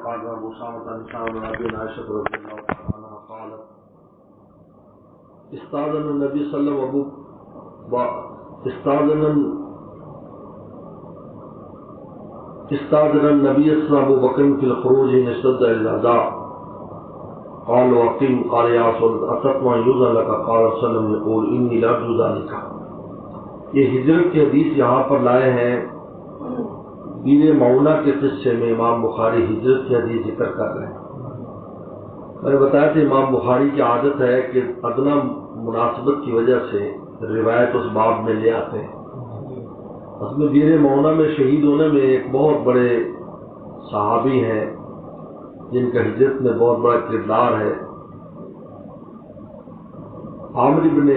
قال ابو اسامہ عن ابي عائشہ رضی اللہ تعالی عنہا قالت استاذن النبي صلی اللہ علیہ وسلم استاذن النبي صلی اللہ علیہ وسلم ابو بکر فی الخروج نشد العذاب قال وقيم قال يا رسول اتتما يذن لك قال صلی اللہ علیہ وسلم يقول اني لا ارجو ذلك. یہ ہجرت کی حدیث یہاں پر لائے ہیں بیر معونہ کے قصے میں. امام بخاری ہجرت کی حدیث ذکر کر رہے ہیں. میں نے بتایا تھا امام بخاری کی عادت ہے کہ ادنا مناسبت کی وجہ سے روایت اس باب میں لے آتے ہیں. اس میں بیر معونہ میں شہید ہونے میں ایک بہت بڑے صحابی ہیں جن کا ہجرت میں بہت بڑا کردار ہے. عامر بن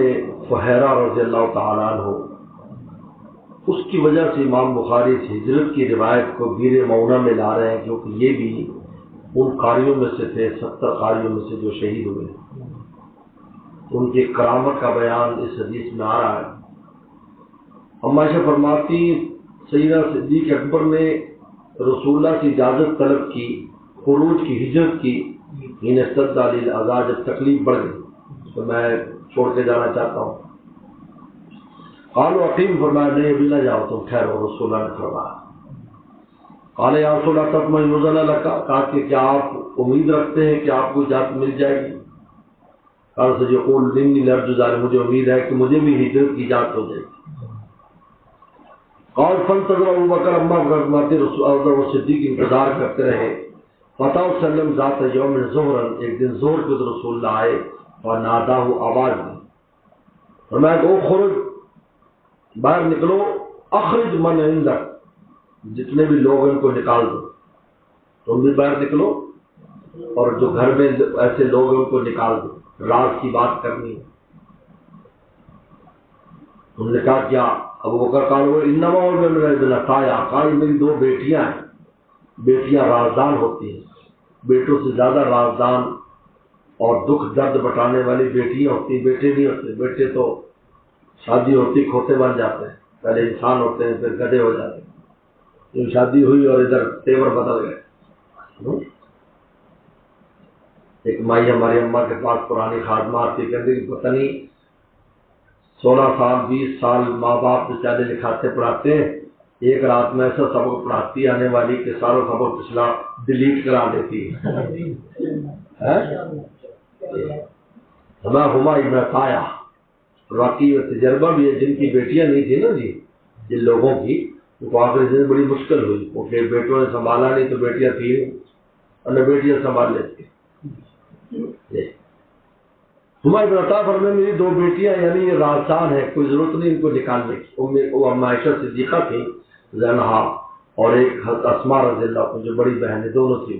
فہیرہ رضی اللہ تعالیٰ عنہ. اس کی وجہ سے امام بخاری اس ہجرت کی روایت کو بیر معونہ میں لا رہے ہیں کیونکہ یہ بھی ان قاریوں میں سے تھے 70 قاریوں میں سے جو شہید ہوئے. ان کی کرامت کا بیان اس حدیث میں آ رہا ہے. اما عائشہ فرماتی سیدنا صدیق اکبر نے رسول اللہ سے اجازت طلب کی خروج کی ہجرت کی ان اشتد علی العذاب جب تکلیف بڑھ گئی تو میں چھوڑ کے جانا چاہتا ہوں. قالوا اقیم فرمایا نہیں ابھی نہ جاؤ تم ٹھہرو. رسول اللہ نے فرمایا قال یا رسول اللہ تطمئن یؤذن لک کہا کہ کیا آپ امید رکھتے ہیں کہ آپ کو اجازت مل جائے گی. قال سيقول لني لارجو ذلك مجھے امید ہے کہ مجھے بھی ہجرت کی اجازت ہو جائے گی. قال فانتظر ابو بکر اما فرماتے رسول اللہ و صدیق انتظار کرتے رہے. فتح وسلم ذات یوم ظہرا ایک دن ظہر کے رسول اللہ آئے اور ناداہ آواز دی فرمایا کہ او خرج باہر نکلو اخرج من عندک جتنے بھی لوگ ان کو نکال دو. تم بھی باہر نکلو اور جو گھر میں ایسے لوگ ہیں ان کو نکال دو. راز کی بات کرنی ہے. تم نے کہا کیا؟ ابو بکر قال انما میں بنتایا قال میری 2 بیٹیاں ہیں. بیٹیاں رازدان ہوتی ہیں. بیٹوں سے زیادہ رازدان اور دکھ درد بٹانے والی بیٹیاں ہوتی ہیں. بیٹے نہیں ہوتے. بیٹے تو شادی ہوتی کھوتے بن جاتے ہیں. پہلے انسان ہوتے ہیں پھر گدھے ہو جاتے ہیں. شادی ہوئی اور ادھر تیور بدل گئے. ایک مائی ہماری اماں کے پاس پرانی خادمہ آتی کہتے کہ پتہ نہیں 16 سال 20 سال ماں باپ بیچارے لکھاتے پڑھاتے ہیں. ایک رات میں ایسا سبق پڑھاتی آنے والی کہ سارا سبق پچھلا ڈیلیٹ کرا دیتی ہے. ہما ابن تایا واقعی تجربہ بھی ہے. جن کی بیٹیاں نہیں تھی نا جی جن لوگوں کی تو آخری دن بڑی مشکل ہوئی کیونکہ بیٹوں نے سنبھالا نہیں تو بیٹیاں تھی اور نہ بیٹیاں سنبھال لیتی. ہما ابن عطا فرماتے میری 2 بیٹیاں یعنی یہ رازدان ہے کوئی ضرورت نہیں ان کو نکالنے کی. وہ اما عائشہ صدیقہ تھی زینہا اور ایک اسماء رضی اللہ عنہا جو بڑی بہن ہے دونوں تھی.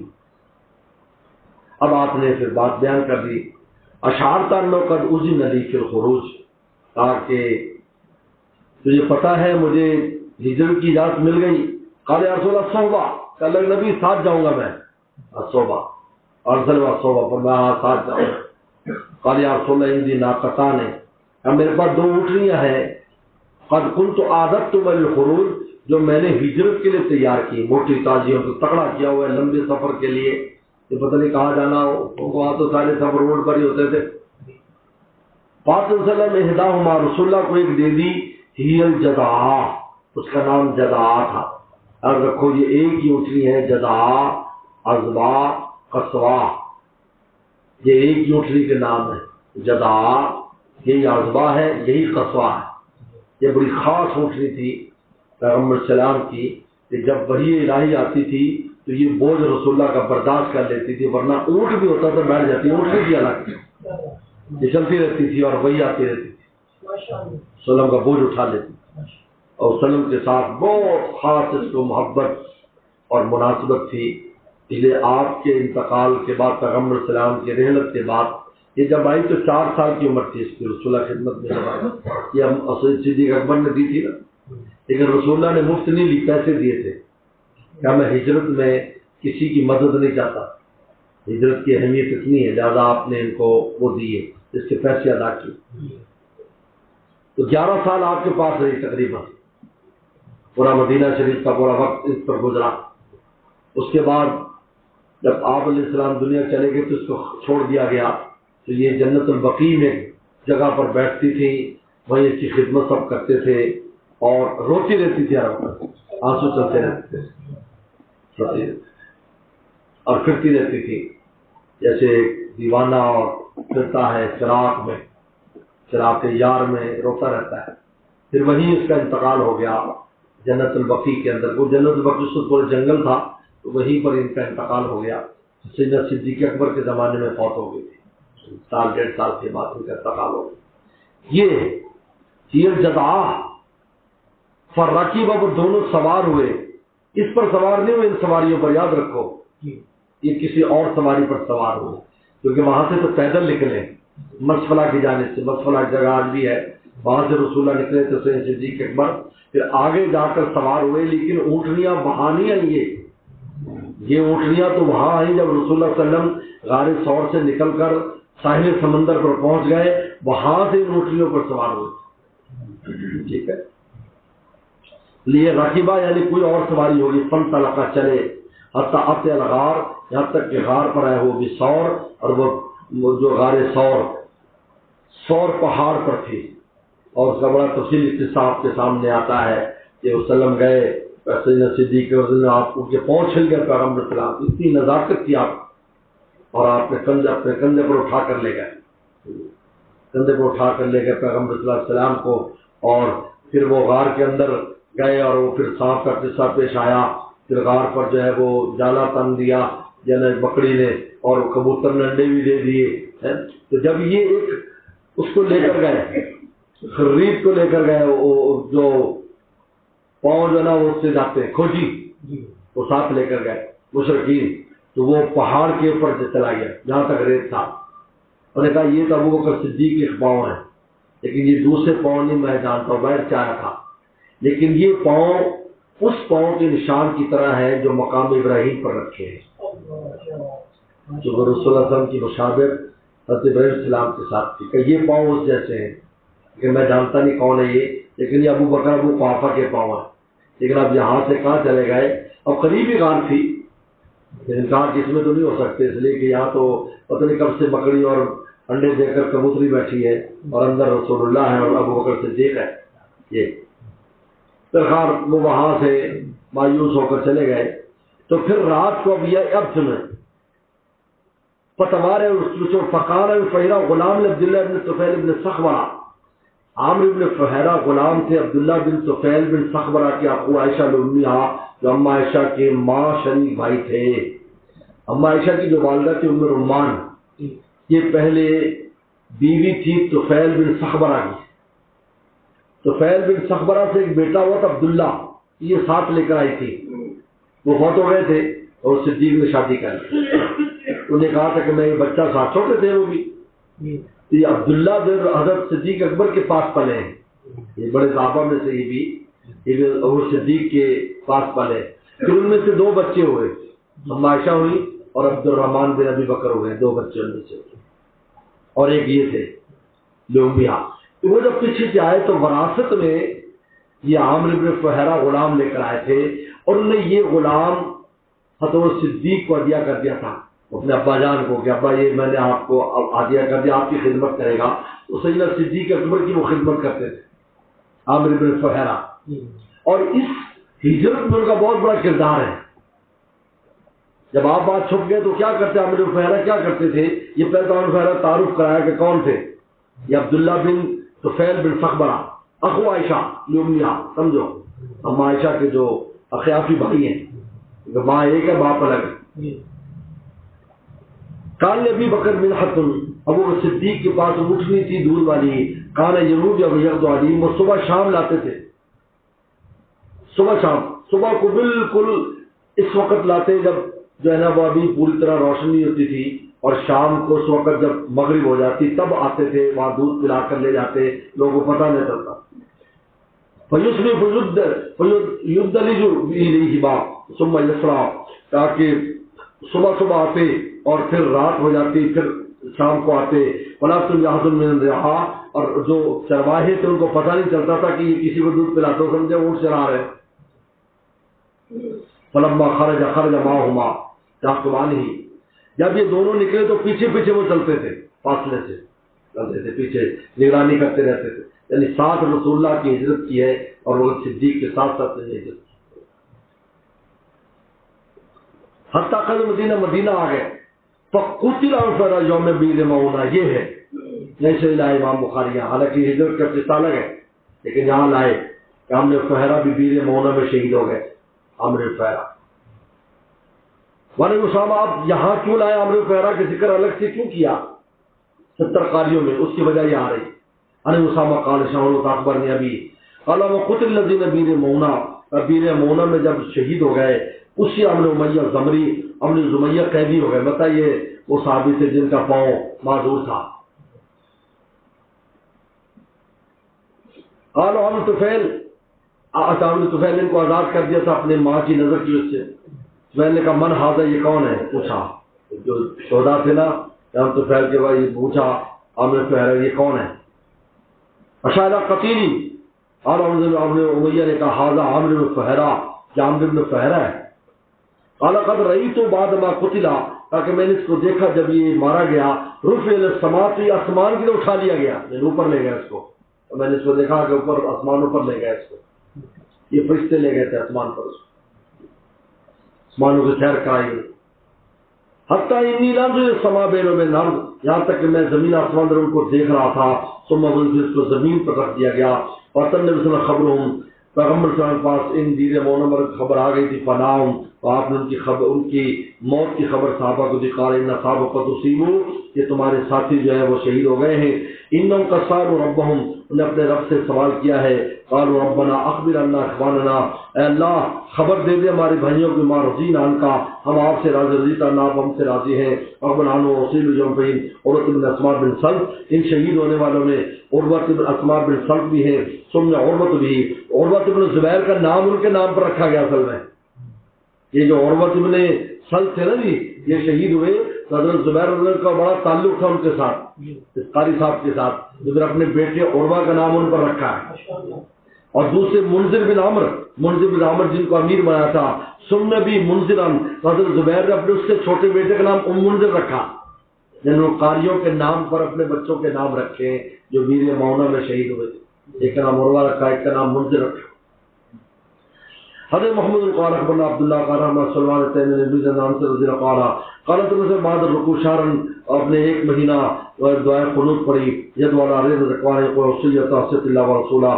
اب آپ نے پھر بات بیان کر دی. اشعرت انہ قد اذن لی فی الخروج تاکہ تجھے پتہ ہے مجھے ہجرت کی اجازت مل گئی. قال یا رسول اللہ صحبہ کہ اللہ نبی ساتھ جاؤں گا میں. صحبہ اور صحبہ پر میں ساتھ جاؤں گا. قال یا رسول اللہ عندی ناقتان اب میرے پاس 2 اونٹنیاں ہیں. قد كنت عادت بالخروج جو میں نے ہجرت کے لیے تیار کی. موٹی تازیوں کو تکڑا کیا ہوا ہے لمبے سفر کے لیے. یہ پتہ نہیں کہاں جانا ہو وہاں تو سارے سفر روڈ پر ہی ہوتے تھے. پاک صلی اللہ علیہ وسلم احداہما رسول اللہ کو ایک دے دی ہی الجدعاء اس کا نام جدعاء تھا. اب رکھو یہ ایک ہی اونٹنی ہے جدعاء عذبا قصوا یہ ایک ہی اونٹنی کے نام ہے. جدعاء یہی عذبا ہے یہی قصوا ہے. یہ بڑی خاص اونٹنی تھی پیغمبر السلام کی کہ جب وحی الہی آتی تھی تو یہ بوجھ رسول اللہ کا برداشت کر لیتی تھی ورنہ اونٹ بھی ہوتا تو بیٹھ جاتی. اونٹنی کی الگ یہ چلتی رہتی تھی اور وہی آتی رہتی تھی. سلم کا بوجھ اٹھا لیتی اور سلم کے ساتھ بہت خاص اس کو محبت اور مناسبت تھی. اس لیے آپ کے انتقال کے بعد پیغمبر السلام کی رحلت کے بعد یہ جب آئی تو 4 سال کی عمر تھی اس کی. رسول اللہ خدمت میں جب آئی یہ ہم صدیق اکبر نے دی تھی نا لیکن رسول اللہ نے مفت نہیں لی پیسے دیے تھے. کیا میں ہجرت میں کسی کی مدد نہیں چاہتا. ہجرت کی اہمیت اتنی ہے لہٰذا آپ نے ان کو وہ دیے اس کے پیسے ادا کیے. تو 11 سال آپ کے پاس رہی تقریباً. پورا مدینہ شریف کا پورا وقت اس پر گزرا. اس کے بعد جب آپ علیہ السلام دنیا چلے گئے تو اس کو چھوڑ دیا گیا، تو یہ جنت البقیع میں جگہ پر بیٹھتی تھی، وہیں اس کی خدمت سب کرتے تھے اور روتی رہتی تھی، آنسو چلتے رہتے تھے اور پھرتی رہتی تھی جیسے دیوانہ اور پھرتا ہے فراق میں، فراق یار میں روتا رہتا ہے۔ پھر وہیں اس کا انتقال ہو گیا جنت البقیع کے اندر، وہ جنت البقیع سے پورے جنگل تھا، تو وہیں پر ان کا انتقال ہو گیا۔ سیدنا صدیق اکبر کے زمانے میں فوت ہو گئی تھی، سال 1.5 سال کے بعد ان کا انتقال ہو گیا۔ یہ جدعا فرقی بابو دونوں سوار ہوئے، اس پر سوار نہیں ہوئے، ان سواریوں پر یاد رکھو، یہ کسی اور سواری پر سوار ہوئے، کیونکہ وہاں سے تو پیدل نکلے مسفلہ کی جانب سے، مسفلہ جگہ آج بھی ہے، وہاں سے رسول اللہ نکلے تو سیدنا صدیق اکبر پھر آگے جا کر سوار ہوئے، لیکن اونٹنیاں وہاں نہیں آئیں، یہ اونٹنیاں تو وہاں آئیں جب رسول اللہ صلی اللہ علیہ وسلم غار ثور سے نکل کر ساحل سمندر پر پہنچ گئے، وہاں سے ان اونٹنیوں پر سوار ہوئے، ٹھیک ہے۔ لیے راکبہ یعنی کوئی اور سواری ہوگی، فن طلقہ چلے حتی اتی الغار، یہاں تک کہ غار پر آئے، وہ بھی ثور، اور وہ جو غار ثور پہاڑ پر تھی، اور اس کا بڑا تفصیل اختصاص کے سامنے آتا ہے کہ وسلم گئے، سیدنا صدیق آپ کو کے پاؤں چھل گئے پیغمبر السلام، اتنی نزاکت کی آپ، اور آپ نے اپنے کندھے پر اٹھا کر لے گئے، کندھے پر اٹھا کر لے گئے پیغمبر صلی اللہ علیہ وسلم کو، اور پھر وہ غار کے اندر گئے، اور وہ پھر سانپ کا قصہ پیش آیا، پھر غار پر جو ہے وہ جالا تن دیا یعنی بکری نے، اور کبوتر نے انڈے بھی دے دیے، تو جب یہ ایک اس کو لے کر گئے، خرید کو لے کر گئے، جو پاؤں جو نا وہ اس سے جاتے ہیں کھوجی، وہ ساتھ لے کر گئے مشرکین، تو وہ پہاڑ کے اوپر سے چلا گیا جہاں تک ریت تھا، انہوں نے کہا یہ تو ابو بکر صدیق کے پاؤں ہیں، لیکن یہ دوسرے پاؤں نہیں میں جانتا ہوں، باہر چایا تھا، لیکن یہ پاؤں اس پاؤں کے نشان کی طرح ہے جو مقام ابراہیم پر رکھے ہیں، جو رسول اللہ صلی اللہ علیہ وسلم کی مشابہت حضرت ابراہیم علیہ السلام کے ساتھ تھی، کہ یہ پاؤں اس جیسے ہیں، کہ میں جانتا نہیں کون ہے یہ، لیکن یہ ابو بکر ابو قحافہ کے پاؤں ہیں، لیکن اب یہاں سے کہاں چلے گئے، اب قریبی غار تھی، لیکن کہاں کہ اس میں تو نہیں ہو سکتے، اس لیے کہ یہاں تو پتہ نہیں کب سے بکری اور انڈے دے کر کبوتری بیٹھی ہے، اور اندر رسول اللہ ہے اور ابو بکر صدیق ہے، یہ پھر وہ وہاں سے مایوس ہو کر چلے گئے، تو پھر رات کو اب سنیں فتوارے فقار فہرا غلام عبداللہ بن طفیل بن صخبرہ، عامر بن فہرا غلام تھے عبداللہ بن طفیل بن صخبرہ کے اخو عائشہ المیہ، جو اما عائشہ کے ماں شریک بھائی تھے، اما عائشہ کی جو والدہ تھی ام رمان، یہ پہلے بیوی تھی طفیل بن صخبرہ کی، طفیل بن صخبرہ سے ایک بیٹا ہوا تھا عبداللہ، یہ ساتھ لے کر آئی تھی، وہ فوت ہو گئے تھے اور صدیق نے شادی کر لی، انہوں نے کہا تھا کہ میں یہ بچہ ساتھ، چھوٹے تھے وہ بھی، یہ عبداللہ بن حضرت صدیق اکبر کے پاس پلے ہیں، یہ بڑے صحابہ میں سے یہ بھی اور صدیق کے پاس پلے، پھر ان میں سے 2 بچے ہوئے، اما عائشہ ہوئی اور عبد الرحمن بن ابی بکر ہوئے، 2 بچے ان میں سے، اور ایک یہ تھے لومیہ، تو وہ جب پیچھے سے آئے تو وراثت میں یہ عامر بن فہرا غلام لے کر آئے تھے، اور انہوں نے یہ غلام حضرت صدیق کو ہدیہ کر دیا تھا اپنے ابا جان کو، کہ ابا یہ میں نے آپ کو ہدیہ کر دیا، آپ کی خدمت کرے گا، تو سیدنا صدیق اکبر کی وہ خدمت کرتے تھے عامر بن فہرا، اور اس ہجرت میں ان کا بہت بڑا کردار ہے، جب آپ بات چھپ گئے تو کیا کرتے، عامر بن فہرا کیا کرتے تھے، یہ پہلے عامر بن فہرا تعارف کرایا کہ کون تھے، یہ عبداللہ بن طفیل بن صخبرہ اخو عائشہ لومیہ، سمجھو اما عائشہ کے جو اخیافی بھائی ہیں، ماں ایک ہے باپ الگ ہے۔ کان ابی بکر بن حتم، ابو بکر صدیق کے پاس اونٹنی تھی دودھ والی، کان یروج اب یغدو علیم، وہ صبح شام لاتے تھے، صبح شام، صبح کو بالکل اس وقت لاتے جب جو ہے نا وہ ابھی پوری طرح روشنی ہوتی تھی، اور شام کو اس وقت جب مغرب ہو جاتی تب آتے تھے، وہاں دودھ پلا کر لے جاتے، لوگوں کو پتہ نہیں چلتا، ثم یسرا، تاکہ صبح صبح آتے اور پھر رات ہو جاتی، پھر شام کو آتے، ولکن یحزن من الرعاء، اور جو چرواہے تھے ان کو پتہ نہیں چلتا تھا کہ یہ کسی کو دودھ پلاتے ہو، سمجھے اونٹ چلا رہے، فلما خرج معهما، یعقوبان ہی. جب یہ دونوں نکلے تو پیچھے پیچھے وہ چلتے تھے، فاصلے سے چلتے تھے، پیچھے نگرانی کرتے رہتے تھے. یعنی ساتھ رسول اللہ کی ہجرت کی ہے اور وہ صدیق کے ساتھ ساتھ ہجرت کی. حتیٰ کہ مدینہ آ گئے. فقتل انفر یوم بیر مونا، یہ ہے جیسے لائے امام بخاری. حالانکہ ہجرت کا قصہ الگ ہے، لیکن یہاں لائے کہ ہم نے فہرا بھی بیر مونا میں شہید ہو گئے. عمرو فہرا والے اسامہ، آپ یہاں کیوں لائے؟ عمرو فہرا کا ذکر الگ سے کیوں کیا 70 قاریوں میں؟ اس کی وجہ یہ آ رہی. ان اسامہ قال شاہ اکبر نے ابھی قال وقتل الذين بیر مونا، بیر مونا میں جب شہید ہو گئے اسی عمرو امیہ زمری، عمرو زمیہ قیدی ہو گئے. بتائیے وہ صحابی تھے جن کا پاؤں معذور تھا. قال عمرو طفیل، عمرو طفیل ان کو آزاد کر دیا تھا اپنے ماں کی نظر کی وجہ سے. میں نے کہا من ہاذا، یہ کون ہے؟ پوچھا جو شہدا تھے نا عمرو طفیل کے بھائی، پوچھا عمرو فہرا یہ کون ہے؟ اشارہ قتیلی. اور عمرو امیہ نے کہا ہاذا عمرو بن فہرا، کیا عمرو بن فہرا ہے؟ قال قد رأیت بعد ما قتل، تاکہ میں نے اس کو دیکھا جب یہ مارا گیا. رفع الى السماء، تو یہ آسمان کی طرف اٹھا لیا گیا، یعنی اوپر لے گیا اس کو. تو میں نے اس کو دیکھا کہ اوپر آسمان اوپر لے گیا اس کو، یہ فرشتے لے گئے تھے آسمان پر، اس کو آسمانوں کی سیر کرائی. حتیٰ انی لانظر السماء بین و بین الارض، یہاں تک کہ میں زمین آسمان در ان کو دیکھ رہا تھا. ثم اس کو زمین پر رکھ دیا گیا. اور تن نبی صلی اللہ علیہ وسلم خبرہم، پیغمبر صلی اللہ علیہ وسلم کے پاس ان دیر مونمر خبر آ گئی تھی. فناؤں، تو آپ نے ان کی موت کی خبر صحابہ کو دی. قال ان صحابہ کو تصیبوا، کہ تمہارے ساتھی جو ہے وہ شہید ہو گئے ہیں. انہم قد سالوا ربہم، انہوں نے اپنے رب سے سوال کیا ہے. قالوا ربنا اخبر عنا اخواننا، اے اللہ خبر دے دے ہمارے بھائیوں کو. ما رضینا عنکا، ہم آپ سے راضی، رضیتا عنہ، آپ ہم سے راضی ہیں. ربنا عنہ وصیل جنفین، عروۃ بن اسماء بن سلف، ان شہید ہونے والوں میں عروۃ بن اسماء بن سلف بھی ہیں. سمع عروۃ بھی، عروۃ بن زبیر کا نام ان کے نام پر رکھا گیا. اصل میں یہ جو عروۃ بن سلف تھے نا جی، یہ شہید ہوئے. حضرت زبیر کا بڑا تعلق تھا ان کے ساتھ، اس قاری صاحب کے ساتھ، جو پھر اپنے بیٹے عروہ کا نام ان پر رکھا ہے. اور دوسرے منذر بن عمر جن کو امیر بنایا تھا. سم بھی منذرن، حضرت زبیر نے اپنے اس کے چھوٹے بیٹے کا نام منذر رکھا. جن لوگ قاریوں کے نام پر اپنے بچوں کے نام رکھے جو بیر مونا میں شہید ہوئے تھے. ایک کا نام عروہ رکھا، ایک کا نام منذر رکھا. حضرت محمد القال اخبرنا عبداللہ قال محمد سلمان تیمی نبی نام سے رضی اللہ قال قالت رسول بعد الرکوع شهرا، اپنے ایک مہینہ دعائے قنوت پڑھی. ید والا رضی رکوانے کو وصیت وصیت اللہ ورسولہ.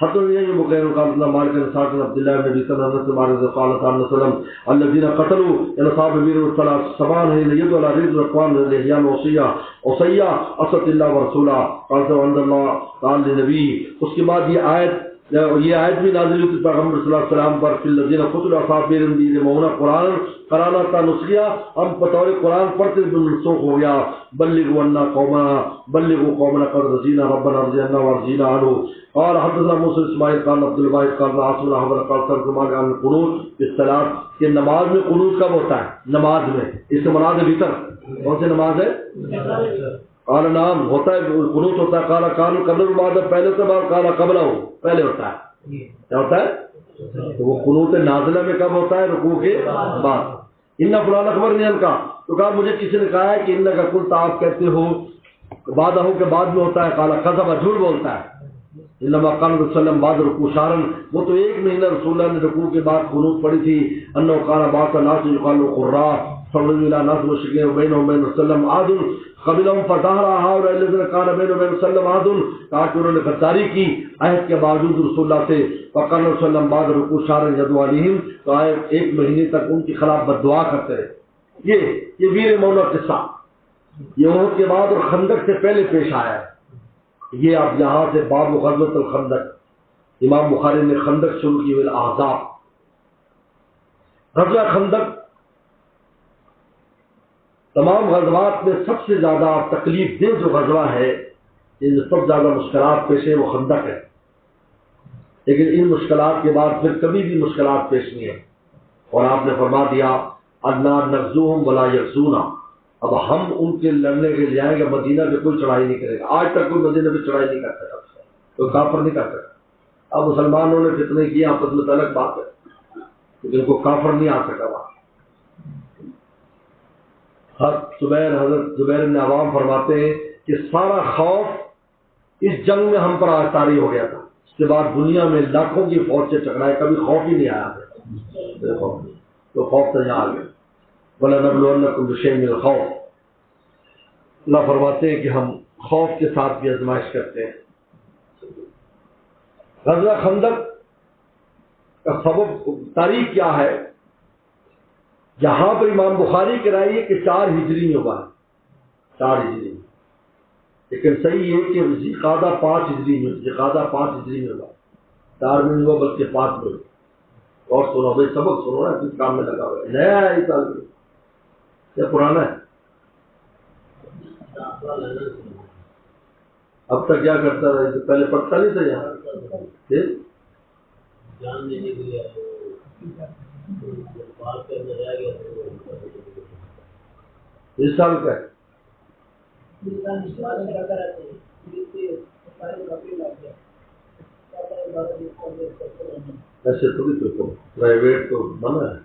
حضرت یہ بخیر قال مالک بن سعد بن عبد الله بن ابي سلمہ سے مالک قال تعالی وسلم الذين قتلوا اصحاب بیر الثلاث سبان ہے ید والا رضی رکوان لہیان وصیہ وصیت اللہ ورسولہ. قال عند الله تعالی نبی. اس کے بعد یہ آیت بھی نازل ہوئی پیغمبر صلی اللہ علیہ وسلم پر. فی الذین قتلوا اصحاب بیر مونا، قرآن قرانا تھا نسخیہ، ہم بطور قرآن پڑھتے منسوخ ہو گیا. بلغوا عنا قومنا، بلغوا قومنا قد رضینا ربنا ارضنا ورضینا عنہ. قال حدثنا موسى اسماعیل قال عبد الواحد قال عاصم احمد قال ترجمان عن القنوت الصلاۃ، کہ نماز میں قنوت کب ہوتا ہے؟ نماز میں. اس سے مراد ہے وتر. کون سی نماز ہے؟ قال نام ہوتا ہے، قنوت ہوتا ہے. قال کان قبل بعد، پہلے سے بعد. قال قبل، پہلے ہوتا ہے. کیا ہوتا ہے؟ تو وہ قنوت نازلہ میں کب ہوتا ہے؟ رکوع کے بعد. ان فلان اخبر نے ان کا، تو کہا مجھے کسی نے کہا ہے کہ ان کا کل آپ کہتے ہو بعد ہو کے بعد میں ہوتا ہے. قال کذب، جھوٹ بولتا ہے. انما قال رسول اللہ بعد رکوع شهرا، وہ تو ایک مہینہ رسول اللہ نے رکوع کے بعد قنوت پڑھی تھی. انه قال بعض الناس يقال قراء فضل الى ناس مشركين وبينهم وبين وسلم عاد قبلهم فظهر هؤلاء الذين كان بينهم وبين وسلم عاد، تاکہ انہوں نے غداری کی عہد کے باوجود رسول اللہ سے. فقال رسول اللہ بعد رکوع شهرا يدعو عليهم، تو ایک مہینے تک ان کے خلاف بد دعا کرتے رہے. یہ بیر مونا قصہ یہ احد کے بعد اور خندق سے پہلے پیش آیا ہے. یہ اب یہاں سے باب غزوۃ الخندق، امام بخاری نے خندق شروع کی ہوئی الاحزاب. غزوہ خندق تمام غزوات میں سب سے زیادہ تکلیف دہ جو غزوہ ہے، جن میں سب سے زیادہ مشکلات پیش ہے، وہ خندق ہے. لیکن ان مشکلات کے بعد پھر کبھی بھی مشکلات پیش نہیں ہے. اور آپ نے فرما دیا انا نغزوہم ولا یغزونا، اب ہم ان کے لڑنے کے لیے جائیں گے، مدینہ پہ کوئی چڑھائی نہیں کرے گا. آج تک کوئی مدینہ پہ چڑھائی نہیں کر سکتا، کوئی کافر نہیں کر سکتا. اب مسلمانوں نے فتنے کیا آپس میں الگ بات ہے، لیکن کو کافر نہیں آ سکا وہاں. حضرت زبیر بن عوام فرماتے ہیں کہ سارا خوف اس جنگ میں ہم پر طاری ہو گیا تھا، اس کے بعد دنیا میں لاکھوں کی فوج سے ٹکرائے، کبھی خوف ہی نہیں آیا تو خوف تو یہاں آ گیا۔ وَلَنَبْلُوَنَّكُمْ بِشَيْءٍ مِّنَ الْخَوْفِ، اللہ فرماتے ہیں کہ ہم خوف کے ساتھ بھی آزمائش کرتے ہیں۔ غزوہ خندق کا سبب تاریخ کیا ہے؟ یہاں پر امام بخاری کی رائے ہے کہ 4 ہجری میں ہوا ہے، 4 ہجری میں، لیکن صحیح ہے کہ ذوالقعدہ 5 ہجری میں، ذوالقعدہ 5 ہجری میں ہوا، 4 میں نہیں ہوا بلکہ 5 میں ہوا۔ اور سنو بھائی، سبق سنو نا، کس کام میں لگا ہوا ہے، نیا ہے اس سال میں یا پرانا ہے؟ اب تک کیا کرتا رہا؟ پہلے پڑھتا نہیں تھا یہاں اس سال کا ہے؟ ایسے تھوڑی تو پرائیویٹ تو منع ہے،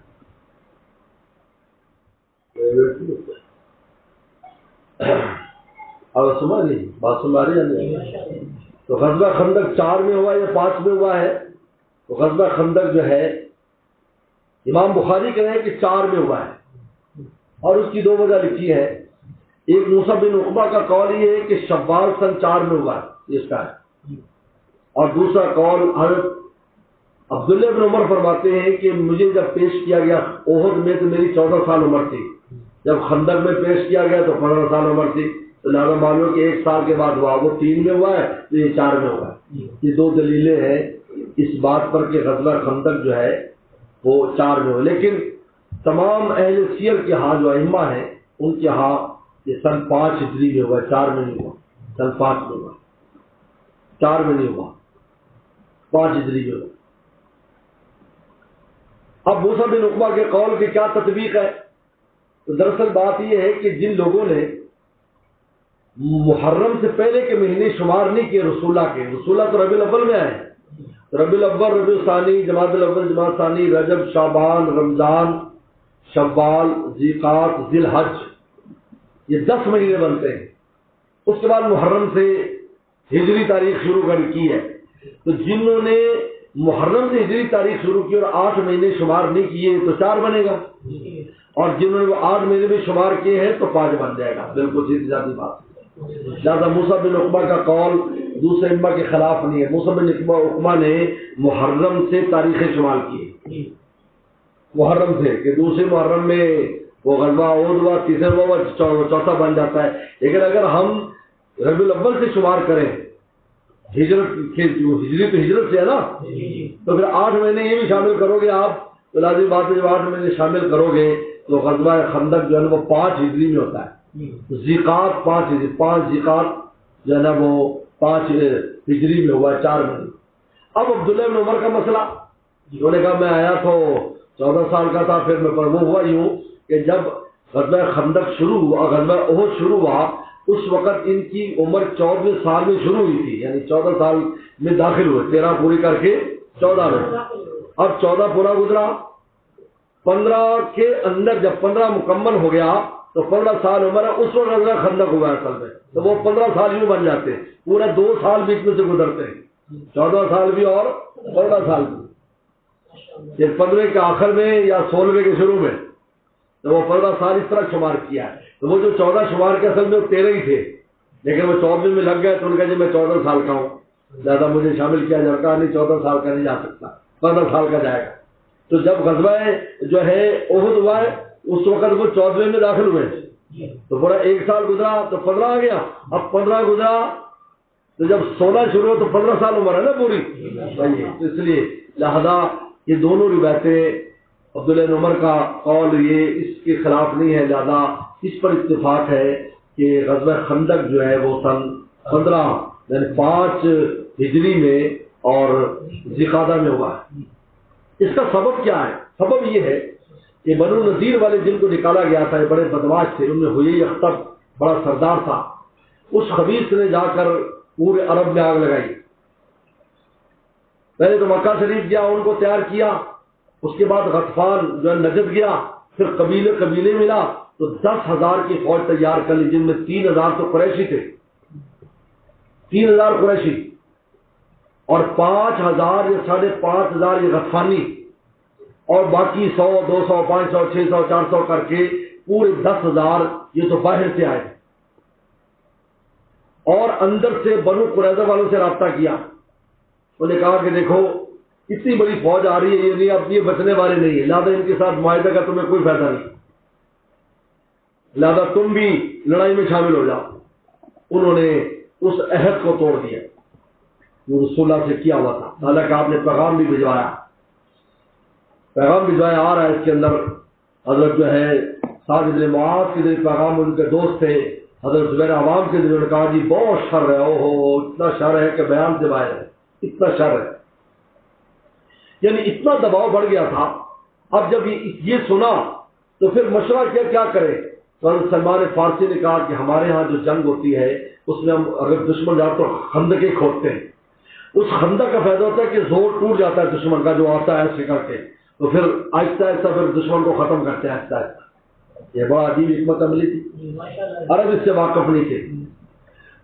پرائیویٹ نہیں ہوتا ہے۔ اور سمجھ نہیں بات سن رہی ہے؟ تو غزوہ خندق 4 میں ہوا یا 5 میں ہوا ہے؟ تو غزوہ خندق جو ہے امام بخاری کہہ رہے ہیں کہ 4 میں ہوا ہے، اور اس کی 2 وجہ لکھی ہے۔ ایک موسیٰ بن عقبہ کا قول یہ ہے کہ شوال سن 4 میں ہوا ہے، اس کا ہے، اور دوسرا قول حضرت عبداللہ بن عمر فرماتے ہیں کہ مجھے جب پیش کیا گیا احد میں تو میری 14 سال عمر تھی، جب خندق میں پیش کیا گیا تو 15 سال عمر تھی، تو لہٰذا معلوم کہ 1 سال کے بعد ہوا، وہ 3 میں ہوا ہے تو یہ 4 میں ہوا ہے۔ یہ 2 دلیلیں ہیں اس بات پر کہ غزوہ خندق جو ہے وہ 4 میں ہوا، لیکن تمام اہل سیر کے ہاں جو ائمہ ہیں ان کے ہاں یہ سن 5 ہجری میں ہوا، 4 میں نہیں ہوا، سن 5 میں ہوا، 4 میں نہیں ہوا، 5 ہجری میں ہوا۔ اب موسیٰ بن عقبہ کے قول کی کیا تطبیق ہے؟ تو دراصل بات یہ ہے کہ جن لوگوں نے محرم سے پہلے کے مہینے شمار نہیں کیے رسول اللہ کے، رسول اللہ تو ربیع الاول میں آئے، ربیع الاول، ربیع الثانی، جمادی الاول، جمادی ثانی، رجب، شعبان، رمضان، شوال، ذوالقعدہ، ذی الحج، یہ 10 مہینے بنتے ہیں۔ اس کے بعد محرم سے ہجری تاریخ شروع کی ہے، تو جنہوں نے محرم سے ہجری تاریخ شروع کی اور 8 مہینے شمار نہیں کیے تو 4 بنے گا، اور جنہوں نے وہ 8 مہینے میں شمار کیے ہیں تو 5 بن جائے گا، بالکل سیدھی سادھی بات۔ لہٰذا موسیٰ بن عقبہ کا قول دوسرے ائمہ کے خلاف نہیں ہے۔ موسیٰ بن عقبہ نے محرم سے تاریخیں شمار کی، محرم سے، کہ دوسرے محرم میں وہ غزوہ احد ہوا، تیسرے ہوا، چوتھا بن جاتا ہے۔ لیکن اگر ہم ربیع الاول سے شمار کریں، ہجرت ہجری تو ہجرت سے ہے نا، تو پھر 8 مہینے یہ بھی شامل کرو گے آپ، تو لازمی بات ہے جب 8 مہینے شامل کرو گے تو غزوہ خندق جو ہے وہ 5 ہجری میں ہوتا ہے، ذوالقعدہ 5 ہجری، 5 ذوالقعدہ جو ہے نا وہ 5 ہجری میں ہوا ہے، 4 مہینے۔ اب عبداللہ بن عمر کا مسئلہ، انہوں نے کہا میں آیا تو 14 سال کا تھا، پھر میں وہ ہوا یوں کہ جب غزوہ خندق شروع ہوا، غزوہ احد شروع ہوا، اس وقت ان کی عمر 14 سال میں شروع ہوئی تھی، یعنی 14 سال میں داخل ہوئے، 13 پوری کر کے 14 میں۔ اب 14 پورا گزرا، 15 کے اندر جب 15 مکمل ہو گیا تو 15 سال عمر ہے، اس وقت غزوہ خندق ہوا ہے اصل میں، تو وہ 15 سال یوں بن جاتے ہیں، پورا 2 سال بیچ میں سے گزرتے ہیں، 14 سال بھی اور 15 سال بھی، یہ 15 کے آخر میں یا 16 کے شروع میں، تو وہ 15 سال اس طرح شمار کیا ہے۔ تو وہ جو 14 شمار کے اصل میں وہ 13 ہی تھے، لیکن وہ 14 میں لگ گئے تو ان کا جی میں 14 سال کا ہوں، زیادہ مجھے شامل کیا جاتا نہیں، 14 سال کا نہیں جا سکتا، 15 سال کا جائے گا۔ تو جب غزوہ جو ہے احد ہوا ہے اس وقت وہ 14 میں داخل ہوئے، تو پورا 1 سال گزرا تو 15 آ گیا، اب 15 گزرا تو جب 16 شروع ہو تو 15 سال عمر ہے نا پوری، تو اس لیے لہذا یہ دونوں روایتیں عبداللہ بن عمر کا قول یہ اس کے خلاف نہیں ہے، لہذا اس پر اتفاق ہے کہ غزوہ خندق جو ہے وہ سن 15 یعنی 5 ہجری میں اور ذوالقعدہ میں ہوا ہے۔ اس کا سبب کیا ہے؟ سبب یہ ہے کہ بنو نذیر والے جن کو نکالا گیا تھا، یہ بڑے بدماش تھے، ان میں ہوئی اختب بڑا سردار تھا، اس خبیث نے جا کر پورے عرب میں آگ لگائی، پہلے تو مکہ شریف گیا، ان کو تیار کیا، اس کے بعد غطفان جو ہے نجد گیا، پھر قبیلے ملا، تو 10,000 کی فوج تیار کر لی، جن میں 3,000 تو قریشی تھے، 3,000 قریشی، اور 5,000 یا 5,500 یہ غطفانی، اور باقی 100 200 500 600 400 کر کے پورے 10,000 یہ تو باہر سے آئے، اور اندر سے بنو قریظہ والوں سے رابطہ کیا، انہوں نے کہا کہ دیکھو اتنی بڑی فوج آ رہی ہے، یہ نہیں اب یہ بچنے والے نہیں ہیں، لہٰذا ان کے ساتھ معاہدہ کا تمہیں کوئی فائدہ نہیں، لہذا تم بھی لڑائی میں شامل ہو جاؤ۔ انہوں نے اس عہد کو توڑ دیا جو رسول اللہ سے کیا ہوا تھا، حالانکہ آپ نے پیغام بھی بھجوایا، آ رہا ہے اس کے اندر حضرت جو ہے سعد بن معاذ کے ذریعے پیغام، ان کے دوست تھے حضرت زبیر عوام کے ذریعے، نے کہا جی بہت شر ہے، اتنا شر ہے کہ بیان سے باہر ہے، اتنا شر ہے، یعنی اتنا دباؤ بڑھ گیا تھا۔ اب جب یہ سنا تو پھر مشورہ کیا کرے، تو حضرت سلمان فارسی نے کہا کہ ہمارے ہاں جو جنگ ہوتی ہے اس میں ہم اگر دشمن جاتا تو خندقیں کھودتے ہیں، اس خندق کا فائدہ ہوتا ہے کہ زور ٹوٹ جاتا ہے دشمن کا جو آتا ہے ایسے کر کے، تو پھر آہستہ آہستہ پھر دشمن کو ختم کرتے ہیں آہستہ آہستہ۔ یہ بڑا عجیب حکمت عملی تھی، عرب اس سے واقف نہیں تھے۔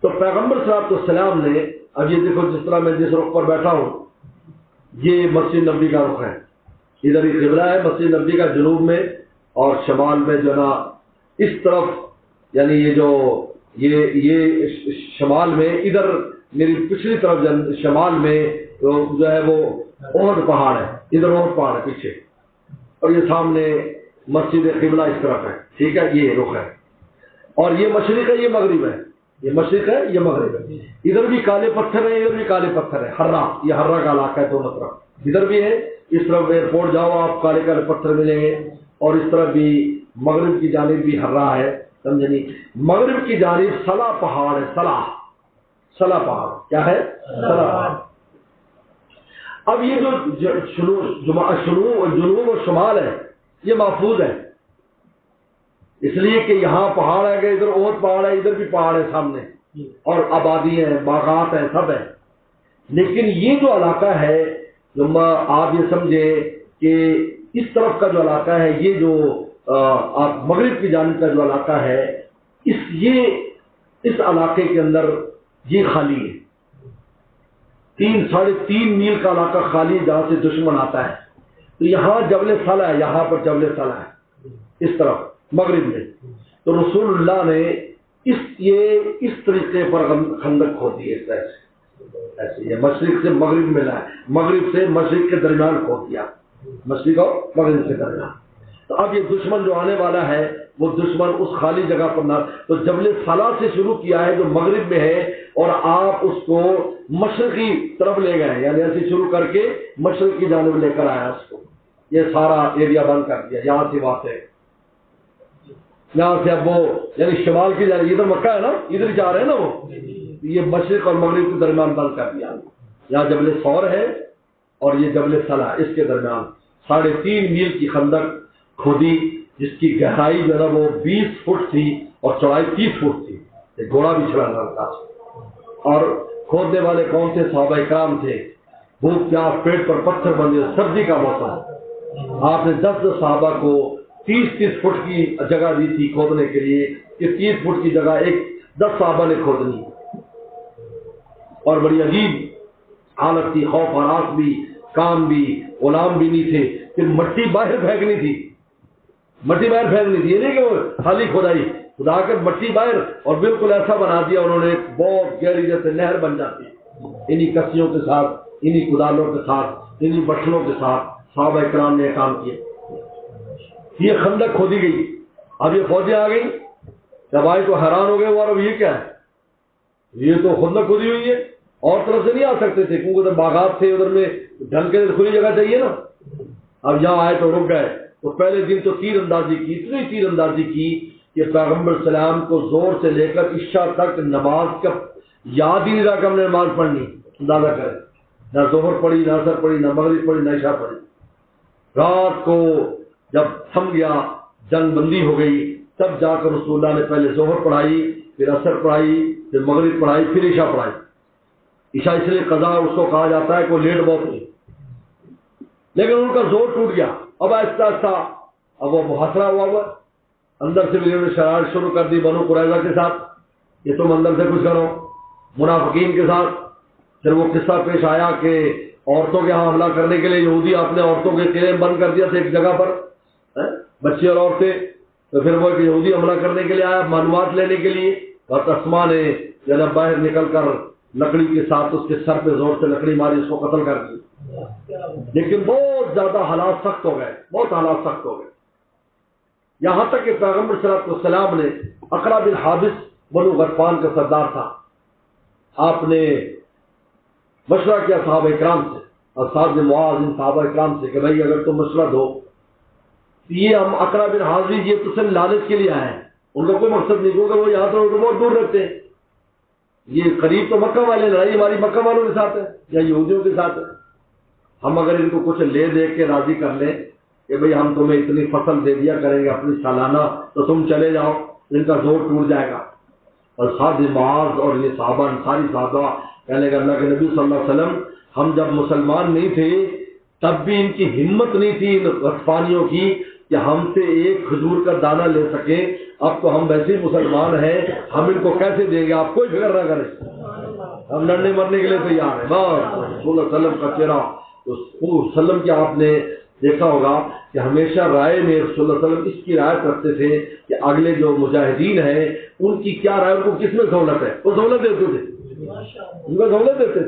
تو پیغمبر صلی اللہ علیہ وسلم نے، اب یہ دیکھو جس طرح میں جس رخ پر بیٹھا ہوں، یہ مسجد نبوی کا رخ ہے، ادھر ہی قبلہ ہے مسجد نبوی کا جنوب میں، اور شمال میں جو نا اس طرف، یعنی یہ جو یہ شمال میں ادھر میری پچھلی طرف شمال میں جو ہے وہ احد پہاڑ ہے، ادھر احد پہاڑ ہے پیچھے، اور یہ سامنے مسجد قبلہ اس طرف ہے، ٹھیک ہے، یہ رخ ہے، اور یہ مشرق ہے، یہ مغرب ہے، یہ مشرق ہے، یہ مغرب ہے، ادھر بھی کالے پتھر ہیں، ادھر بھی کالے پتھر ہے، ہررا، یہ ہررا کا علاقہ ہے دونوں طرف، ادھر بھی ہے، اس طرف ایئرپورٹ جاؤ آپ کالے کالے پتھر ملیں گے، اور اس طرف بھی مغرب کی جانب بھی ہررا ہے، سمجھے نہیں؟ مغرب کی جانب سلا پہاڑ ہے، سلا پہاڑ کیا ہے؟ سلا پہاڑ۔ اب یہ جو جنوب و شمال ہے یہ محفوظ ہے، اس لیے کہ یہاں پہاڑ ہے، کہ ادھر احد پہاڑ ہے، ادھر بھی پہاڑ ہے سامنے، اور آبادی ہے، باغات ہیں، سب ہے، لیکن یہ جو علاقہ ہے جو آپ یہ سمجھے کہ اس طرف کا جو علاقہ ہے، یہ جو آپ مغرب کی جانب کا جو علاقہ ہے، اس علاقے کے اندر یہ خالی ہے، 3.5 میل کا علاقہ خالی ہے جہاں سے دشمن آتا ہے، تو یہاں جبل صلہ ہے، یہاں پر جبل صلہ ہے اس طرف مغرب میں، تو رسول اللہ نے اس طریقے پر خندق کھودی ہے، اس طرح سے ایسے یہ مشرق سے مغرب میں لائے، مغرب سے مشرق کے درمیان کھود دیا، مشرق اور مغرب کے درمیان۔ تو اب یہ دشمن جو آنے والا ہے وہ دشمن اس خالی جگہ پر نہ، تو جبل صلہ سے شروع کیا ہے جو مغرب میں ہے، اور آپ اس کو مشرقی طرف لے گئے، یعنی ایسے شروع کر کے مشرق کی جانب لے کر آیا اس کو، یہ سارا ایریا بند کر دیا، یہاں سے وہاں سے، یہاں سے اب وہ یعنی شمال کی جانب، ادھر مکہ ہے نا، ادھر جا رہے ہیں نا وہ، یہ مشرق اور مغرب کے درمیان بند کر دیا، یہاں جبل ثور ہے اور یہ جبل صلہ، اس کے درمیان 3.5 میل کی خندق کھودی، جس کی گہرائی جو ہے نا وہ 20 فٹ تھی اور چوڑائی 30 فٹ تھی، ایک گھوڑا بھی چلا تھا، اور کھودنے والے کون سے؟ صحابہ کرام تھے، بھوک پیاس، پیٹ پر پتھر بندے، سردی کا موسم، آپ نے 10 صحابہ کو 30 فٹ کی جگہ دی تھی کھودنے کے لیے، کہ 30 فٹ کی جگہ 10 صحابہ نے کھودنی، اور بڑی عجیب حالت تھی، خوف ہراس بھی، کام بھی، غلام بھی نہیں تھے، پھر مٹی باہر پھینکنی تھی، یہ نہیں کہ وہ خالی کھدائی، خدا کے مٹی باہر، اور بالکل ایسا بنا دیا انہوں نے، بہت گہری جیسے نہر بن جاتی، انہی کسیوں کے ساتھ، انہی کدالوں کے ساتھ، انہی بٹلوں کے ساتھ صحابہ کرام نے کام کیا، یہ خندق کھودی گئی۔ اب یہ فوجیں آ گئی، جب آئے تو حیران ہو گئے، وہ اب یہ کیا ہے، یہ تو خندق کھودی ہوئی ہے، اور طرف سے نہیں آ سکتے تھے کیونکہ ادھر باغات تھے، ادھر میں ڈھل کے کھلی جگہ چاہیے نا، اب یہاں آئے تو رک گئے، تو پہلے دن تو تیر اندازی کی، اتنی تیر اندازی کی کہ پیغمبر السلام کو زور سے لے کر عشاء تک نماز کا یاد ہی نہیں رہا کہ ہم نے نماز پڑھنی، اندازہ کریں، نہ ظہر پڑھی، نہ عصر پڑھی، نہ مغرب پڑھی، نہ عشاء پڑھی۔ رات کو جب تھم گیا، جنگ بندی ہو گئی، تب جا کر رسول اللہ نے پہلے ظہر پڑھائی، پھر عصر پڑھائی، پھر مغرب پڑھائی، پھر عشاء پڑھائی۔ عشاء اس لیے قضا اس کو کہا جاتا ہے کہ وہ لیٹ بہت ہوئی، لیکن ان کا زور ٹوٹ گیا، اب آہستہ آہستہ اب وہ محاصرہ ہوا، اندر سے بھی انہوں نے شرارت شروع کر دی بنو قریظہ کے ساتھ کہ تم اندر سے کچھ کرو، منافقین کے ساتھ۔ پھر وہ قصہ پیش آیا کہ عورتوں کے ہاں حملہ کرنے کے لیے یہودی اپنے عورتوں کے قلعے بند کر دیا تھا ایک جگہ پر، بچے اور عورتیں، تو پھر وہ ایک یہودی حملہ کرنے کے لیے آیا معلومات لینے کے لیے، اور اسما نے جناب باہر نکل کر لکڑی کے ساتھ اس کے سر پہ زور سے لکڑی ماری، اس کو قتل کر دی۔ لیکن بہت زیادہ حالات سخت ہو گئے، بہت حالات سخت ہو گئے، یہاں تک کہ پیغمبر صلی اللہ علیہ وسلم نے اقرا بن حابس بنو غطفان کا سردار تھا، آپ نے مشورہ کیا صحابہ اکرام سے، اور صاحب معاذ ان صحابہ اکرام سے کہ بھائی اگر تم مشورہ دو، یہ ہم اقرا بن حابس یہ تو صرف لالچ کے لیے آئے ہیں، ان کا کوئی مقصد نہیں، کیونکہ وہ یہاں تو بہت دور رہتے ہیں، یہ قریب تو مکہ والے، لڑائی ہماری مکہ والوں کے ساتھ ہے یا یہودیوں کے ساتھ ہے، ہم اگر ان کو کچھ لے دے کے راضی کر لیں کہ بھئی ہم تمہیں اتنی فصل دے دیا کریں گے اپنی سالانہ، تو تم چلے جاؤ، ان کا زور ٹوٹ جائے گا۔ اور صاحب معاذ اور یہ صحابہ انصاری صحابہ کہنے لگے اللہ کے نبی صلی اللہ علیہ وسلم، ہم جب مسلمان نہیں تھے تب بھی ان کی ہمت نہیں تھی ان غطفانیوں کی کہ ہم سے ایک کھجور کا دانہ لے سکیں، اب تو ہم ویسے ہی مسلمان ہیں، ہم ان کو کیسے دیں گے، آپ کوئی فکر نہ کریں، ہم لڑنے مرنے کے لیے تیار ہیں۔ بس رسول اللہ علیہ وسلم کا چہرہ، وسلم کیا آپ نے دیکھا ہوگا کہ ہمیشہ رائے میں رسول اللہ علیہ وسلم اس کی رعایت رکھتے تھے کہ اگلے جو مجاہدین ہیں ان کی کیا رائے، ان کو کس میں سہولت ہے، وہ سہولت دیتے تھے، ان کو سہولت دیتے تھے۔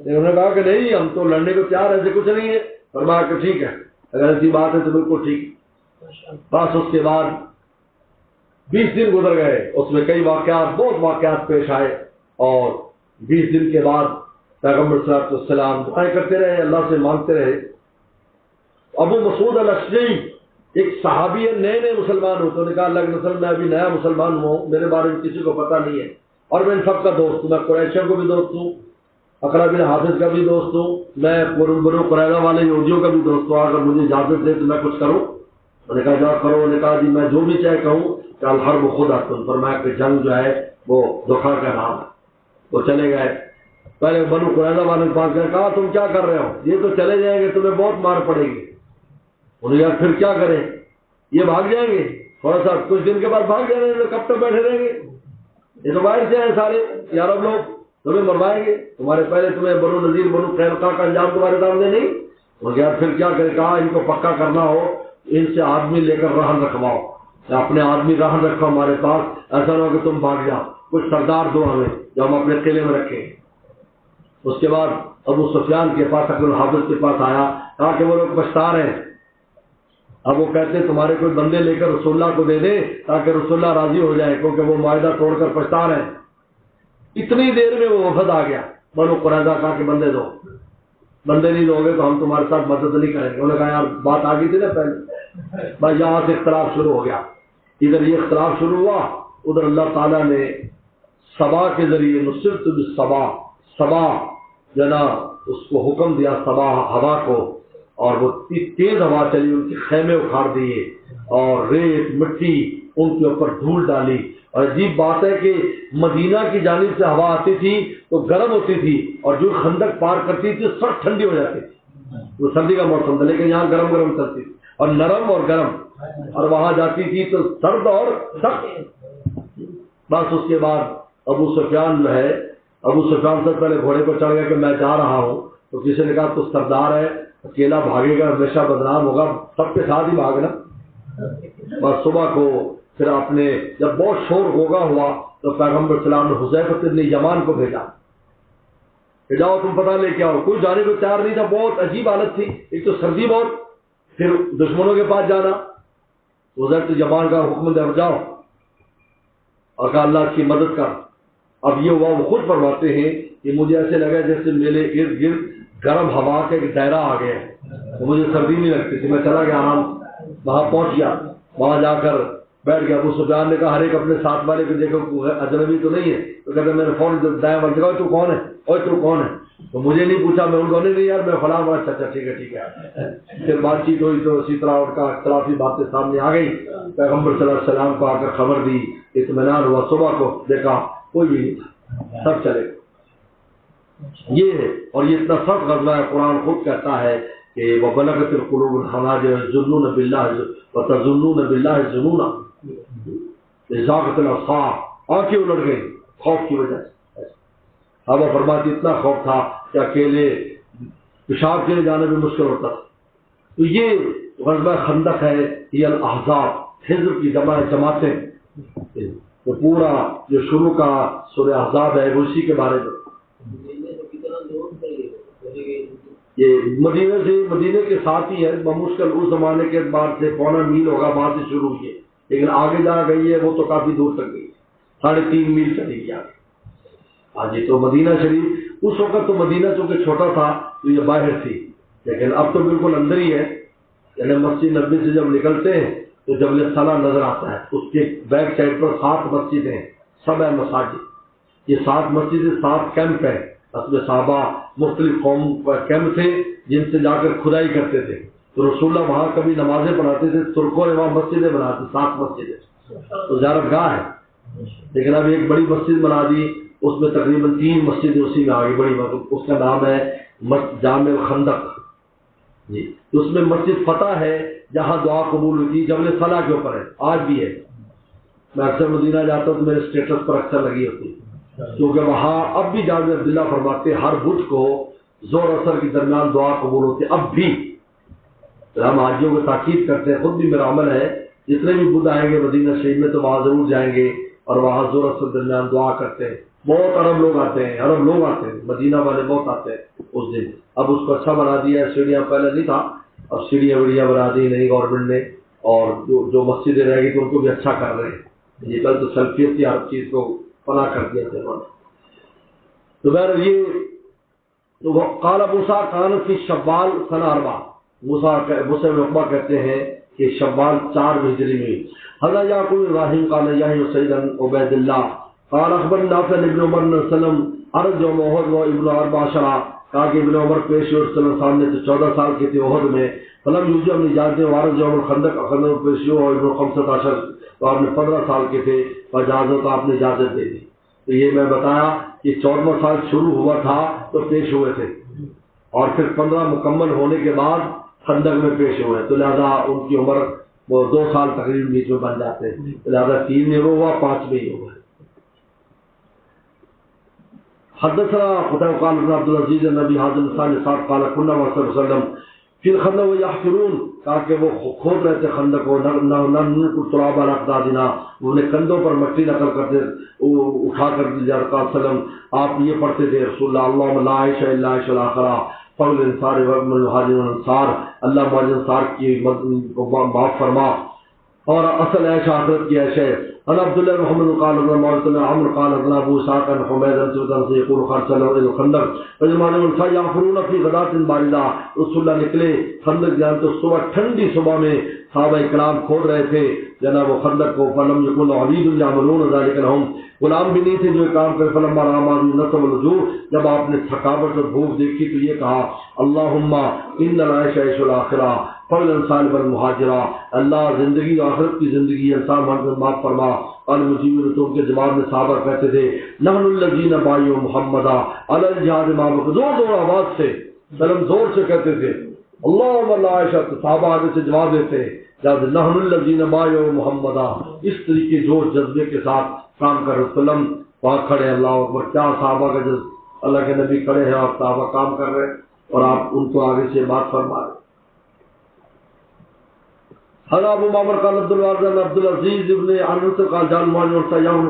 انہوں نے کہا کہ نہیں ہم تو لڑنے کو تیار، ایسے کچھ نہیں ہے، فرمایا کہ ٹھیک ہے اگر ایسی بات ہے تو بالکل ٹھیک۔ بس اس کے بعد 20 دن گزر گئے، اس میں کئی واقعات، بہت واقعات پیش آئے، اور 20 دن کے بعد پیغمبر صلی اللہ علیہ وسلم دعائیں کرتے رہے، اللہ سے مانگتے رہے۔ ابو مسعود الاشجعی ایک صحابی ہے، نئے نئے مسلمان ہوتے، انہوں نے کہا اللہ کے رسول میں ابھی نیا مسلمان ہوں، میرے بارے میں کسی کو پتہ نہیں ہے، اور میں ان سب کا دوست ہوں، میں قریشیوں کو بھی دوست ہوں، اقرا بن حابس کا بھی دوست ہوں، میں بنو قریظہ والے یہودیوں کا بھی دوست ہوں، اگر مجھے اجازت دے تو میں کچھ کروں؟ انہوں نے کہا جا کرو۔ انہوں نے کہا جی میں جو بھی چاہے کہوں کہ الحرب خدعۃ، فرمایا کہ جنگ جو ہے وہ دھوکہ کا نام ہے۔ وہ چلے گئے، پہلے بنو قریظہ والے کے پاس گئے، کہا تم کیا کر رہے ہو، یہ تو چلے جائیں گے تمہیں بہت مار پڑے گی۔ انہوں نے کہا پھر کیا کریں، یہ بھاگ جائیں گے، تھوڑا سا کچھ دن کے بعد بھاگ جائیں گے، کب تک بیٹھے رہیں گے، یہ تو باہر سے ہیں سارے یہ عرب لوگ، تمہیں مروائیں گے، تمہارے پہلے تمہیں بنو نذیر بنو قینقاع کا انجام تمہارے سامنے نہیں۔ انہوں نے کہا پھر کیا کریں، کہا ان کو پکا کرنا ہو ان سے آدمی لے کر رہن رکھواؤ، اپنے آدمی رہن رکھو ہمارے پاس، ایسا نہ ہو کہ تم بھاگ جاؤ، کچھ سردار دو ہمیں جو ہم اپنے قلعے میں رکھیں۔ اس کے بعد ابو سفیان کے پاس عقل الحابس کے پاس آیا، کہا کہ وہ لوگ پچھتا رہے ہیں، اب وہ کہتے ہیں تمہارے کوئی بندے لے کر رسول اللہ کو دے دیں تاکہ رسول اللہ راضی ہو جائے، کیونکہ وہ معاہدہ توڑ کر پچھتا رہے ہیں۔ اتنی دیر میں وہ وفد آ گیا بنو قریظہ، کہا کہ بندے دو، بندے نہیں دو گے تو ہم تمہارے ساتھ مدد نہیں کریں گے۔ انہوں نے کہا یار بات آ گئی تھی نا پہلے، بھائی یہاں سے اختلاف شروع ہو گیا، ادھر یہ اختلاف شروع ہوا، ادھر اللہ تعالیٰ نے سبا کے ذریعے نصرت بالسبا، سبا جنا اس کو حکم دیا، سبا ہوا کو، اور وہ تیز ہوا چلی، ان کے خیمے اکھاڑ دیے اور ریت مٹی ان کے اوپر دھول ڈالی۔ اور عجیب بات ہے کہ مدینہ کی جانب سے ہوا آتی تھی تو گرم ہوتی تھی، اور جو خندق پار کرتی تھی سخت ٹھنڈی ہو جاتی تھی، وہ سردی کا موسم تھا، لیکن یہاں گرم گرم چلتی تھی، اور نرم اور گرم، اور وہاں جاتی تھی تو سرد اور سخت۔ بس اس کے بعد ابو سفیان جو ہے، ابو سفیان سے پہلے گھوڑے پر چڑھ گیا کہ میں جا رہا ہوں، تو کسی نے کہا تو سردار ہے، اکیلا بھاگے گا ہمیشہ بدنام ہوگا، سب کے ساتھ ہی بھاگنا۔ بس صبح کو پھر آپ نے جب بہت شور ہوگا ہوا تو پیغمبر صلی اللہ علیہ وسلم نے حذیفہ بن یمان کو بھیجا کہ جاؤ تم پتہ لے کے آؤ، کوئی جانے کو تیار نہیں تھا، بہت عجیب حالت تھی، ایک تو سردی بہت، پھر دشمنوں کے پاس جانا، حذیفہ بن یمان کا حکم دے جاؤ، اور کہا اللہ کی مدد کر۔ اب یہ ہوا، وہ خود فرماتے ہیں کہ مجھے ایسے لگا جیسے میرے ارد گرد گرم ہوا کا ایک دائرہ آ گیا، تو مجھے سردی نہیں لگتی تھی، میں چلا گیا آرام، وہاں پہنچ گیا، وہاں جا کر بیٹھ گیا۔ ابو سفیان نے کہا ہر ایک اپنے ساتھ والے کو دیکھو اجنبی تو نہیں ہے، تو کہتے میں نے فون دائیں بڑھ جگہ تو کون ہے، اور تو کون ہے، تو مجھے نہیں پوچھا، میں ان کو نہیں یار میں فلاں بڑا، اچھا ٹھیک ہے ٹھیک ہے۔ پھر بات چیت ہوئی تو اسی طرح ان کا اختلافی باتیں سامنے آ گئی، پیغمبر صلی اللہ علیہ وسلم کو آ کر خبر دی، اطمینان ہوا، صبح کو دیکھا کوئی بھی نہیں تھا، سب چلے گئے۔ یہ ہے، اور یہ اتنا سخت غزوہ ہے، قرآن خود کہتا ہے کہ وَبَلَغَتِ الْقُلُوبُ الْحَنَاجِرَ يَظُنُّونَ بِاللَّهِ وَتَظُنُّونَ بِاللَّهِ الظُّنُونَ، ذاقت الابصار، آنکھیں الٹ گئی خوف کی وجہ سے. صحابہ فرماتی اتنا خوف تھا کہ اکیلے پیشاب کے لیے جانا بھی مشکل ہوتا تھا. تو یہ غزوہ خندق ہے، یہ الاحزاب حزب کی جمع جماعتیں. تو پورا جو شروع کا سورہ احزاب ہے وہ اسی کے بارے میں. یہ مدینے کے ساتھ ہی ہے، بمشکل اس زمانے کے اعتبار سے 1.25 میل ہوگا وہاں سے شروع ہوئی ہے، لیکن آگے جا گئی ہے وہ تو کافی دور تک گئی، 3.5 میل چلی گئی آگے. ہاں جی. تو مدینہ شریف اس وقت تو مدینہ چونکہ چھوٹا تھا تو یہ باہر تھی، لیکن اب تو بالکل اندر ہی ہے. یعنی مسجد نبی سے جب نکلتے ہیں تو جبل صلاح نظر آتا ہے، اس کے بیک سائڈ پر 7 مسجدیں ہیں، سب ہے مساجد. یہ 7 مسجدیں 7 کیمپ ہیں. اصل صحابہ مختلف قوم کیمپ تھے جن سے جا کر کھدائی کرتے تھے، تو رسول اللہ وہاں کبھی نمازیں پڑھاتے تھے. ترکوں نے وہاں مسجدیں بناتی، 7 مسجدیں، تو زیارت گاہ ہے. لیکن اب ایک بڑی مسجد بنا دی، اس میں تقریباً 3 مسجدیں اسی میں آگے بڑی مسجد، اس کا نام ہے جامع الخندق جی. تو اس میں مسجد فتح ہے جہاں دعا قبول ہوتی، جبل صلاح کے اوپر ہے، آج بھی ہے. میں اکثر مدینہ جاتا ہوں تو میرے اسٹیٹس پر اکثر لگی ہوتی، کیونکہ وہاں اب بھی جابر عبداللہ فرماتے ہر بدھ کو زور اثر کے درمیان دعا قبول ہوتی اب بھی. ہم حاجیوں کو تاکید کرتے ہیں، خود بھی میرا عمل ہے، جتنے بھی بدھ آئیں گے مدینہ شریف میں تو وہاں ضرور جائیں گے اور وہاں زور اثر درمیان دعا کرتے ہیں. بہت عرب لوگ آتے ہیں، عرب لوگ آتے ہیں، مدینہ والے بہت آتے ہیں اس دن. اب اس کو اچھا بنا دیا ہے، سیڑھیاں پہلے نہیں تھا، اب سیڑھیاں ویڑیاں بنا دی نہیں گورنمنٹ نے، اور جو مسجدیں رہ گئی تو ان کو بھی اچھا کر رہے ہیں. یہ کل تو سلفیت کی ہر چیز کو پناہ کر دیا تھا انہوں نے. تو بہر یہ تو قال موسیٰ کان فی شوال سنہ 4، موسیٰ بن عقبہ کہتے ہیں کہ شوال 4 ہجری میں. حضرت یعقوب ابراہیم قال یحیی سید عبید اللہ قال اخبرنا نافع ابن عمر صلی اللہ علیہ وسلم عرض یوم احد و ابن 14، کہا کہ ابن عمر پیش ہوئے صلی اللہ علیہ وسلم نے تو 14 سال کے تھے احد میں. فلم یوجد اپنی اجازت وارض یوم الخندق خندق پیش ہوئے اور ابن 15 تو آپ نے 15 سال کے تھے، اجازت آپ نے اجازت دے دی. تو یہ میں بتایا کہ 14واں سال شروع ہوا تھا تو پیش ہوئے تھے، اور پھر 15 مکمل ہونے کے بعد خندق میں پیش ہوئے، تو لہذا ان کی عمر وہ 2 سال تقریباً بیچ میں بن جاتے ہیں، لہذا 3 میں وہ ہوا 5 میں ہی ہوا. حدثنا قتيبة قال ابن عبد العزيز النبي حازم ثاني صاحب قال كنا مع رسول الله صلى الله عليه وسلم في الخندق ويحفرون، کہا کہ وہ کھود رہے تھے خندق کو، ننقل تراب على اقدادنا، انہوں نے کندھوں پر مٹی نقل کرتے اٹھا کر دیا. رسول وسلم آپ یہ پڑھتے تھے رسول اللہ اللهم لا عيش الا عيش الاخرة فضل الانصار وابن المهاجرين والانصار، اللہ مہاجر انصار کی معاف فرما اور اصل عیش آخرت کی عیش ہے. انا عبداللہ محمد قال ابن مالک عمرو قال ابن ابو اسحاق عن حمید سے يقول خرج له الى الخندق فجمعنا من يعفرون في غداة باردة، رسول اللہ نکلے خندق جان تو صبح ٹھنڈی صبح میں صحابہ کرام کھود رہے تھے جناب وہ خندق کو. فلم يكن عبيد يعملون ذلك لهم، غلام بھی نہیں تھے جو کام کرے. فلما راى ما نصب الوجوه، جب آپ نے تھکاوٹ اور بھوک دیکھی تو یہ کہا اللهم ان العيش عيش الاخرة فضل انسان بل مہاجرہ، اللہ زندگی آخرت کی زندگی انسان محمد معاف فرما. اور مجیب تو ان کے جواب میں صحابہ کہتے تھے نحن الذین بایعوا محمدا علی الجہاد مع زور آواز سے سلم زور سے کہتے تھے اللهم لا عائشہ. صحابہ آگے سے جواب دیتے ہیں جب نحن الذین بایعوا محمدا، اس طریقے جوش جذبے کے ساتھ کام کر رہے وسلم وہاں کھڑے. اللہ اکبر، کیا صحابہ کا جذب، اللہ کے نبی کھڑے ہیں اور صحابہ کام کر رہے ہیں اور آپ ان کو آگے سے بات فرما رہے. حضرت ابو معمر قال عبد الوارث عبد العزيز ابن انس قال جعل مهاجر سيام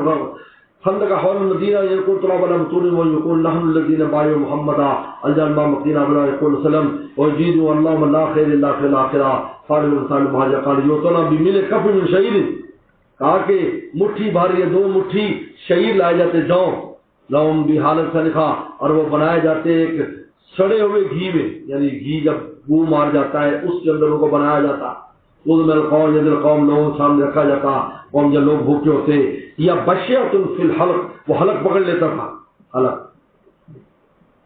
خندق حول المدينه يقول طلب المتون ويقول نحن الذين بايعوا محمدا الجل ما مدينه ابن يقول سلام ويجيد والله لا خير الا في الاخره قال الانسان مهاجر قال يوتنا بمل كف من شعير، کہا کہ مٹھی بھاری 2 مٹھی شعیر لائے جاتے جاؤ لوم بھی حالت سے لکھا، اور وہ بنائے جاتے ایک سڑے ہوئے گھی میں، یعنی گھی جب بو مار جاتا ہے اس کے اندر ان کو بنایا جاتا. قوم القوم لوگوں کے سامنے رکھا جاتا، قوم جب لوگ بھوکے ہوتے. یا بشیۃ فی الحلق، وہ حلق پکڑ لیتا تھا، حلق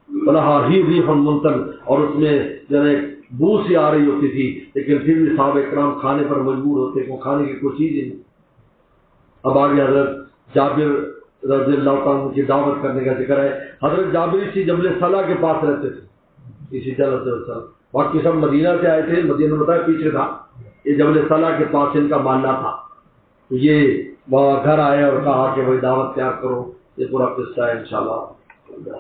بلہا ہی ریح منتن، اور اس میں جنہیں بو سی آ رہی ہوتی تھی، لیکن پھر بھی صحابہ کرام کھانے پر مجبور ہوتے کہ کھانے کی کوئی چیز ہی نہیں. اب آگے حضرت جابر رضی اللہ تعالیٰ کی دعوت کرنے کا ذکر ہے. حضرت جابر اسی جبل صلاح کے پاس رہتے تھے، اسی جبل صلاح، باقی سب مدینہ سے آئے تھے، مدینہ بتایا پیچھے تھا، یہ جبل صلاح کے پاس ان کا ماننا تھا. یہ وہاں گھر آئے اور کہا کہ بھائی دعوت تیار کرو، یہ پورا قصہ ہے انشاءاللہ.